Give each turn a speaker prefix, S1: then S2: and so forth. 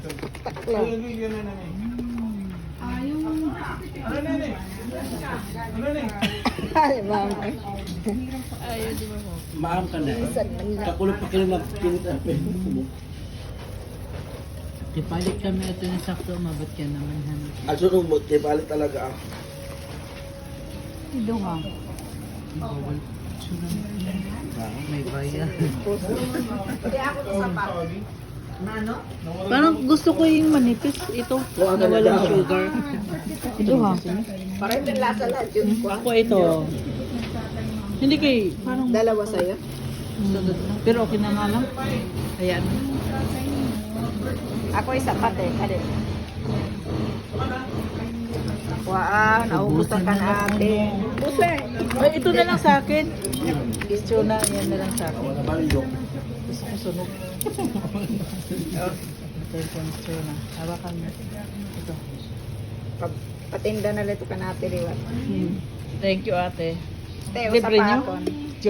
S1: Takla. Ay, mama.
S2: Ayaw, di ba mo?
S3: Maam ka na.
S1: Isan man lang.
S3: Kakulog pa kayo ng kinit ang pwede.
S2: Ipalit kami ito na sakto, mabot ka naman.
S3: Aso nung mo, kay palit talaga ah.
S1: Ito nga.
S2: Bawal. May bayan. Parang gusto ko yung manipis. Ito, na walang sugar. Ito ha.
S1: Parang yung lasa lahat yun.
S2: Ako ito. Hindi kay, parang
S1: Dalawa sa'yo?
S2: sunod lang. Pero okay na nga lang. Ayan.
S1: Ako isa pati. Kali. Wah, naubusan ka na ate. Busa
S2: Ay, ito na lang sa akin. Gusto na, yan na lang sa akin.
S3: Wala ba yung
S2: Gusto ko sunog. Ito yung gusto na. Hawakan mo. Ito.
S1: Patinda na lito ka na ate liwat.
S2: Thank you ate.
S1: Te,
S2: Libre
S1: usa
S2: nyo?
S1: pa akon.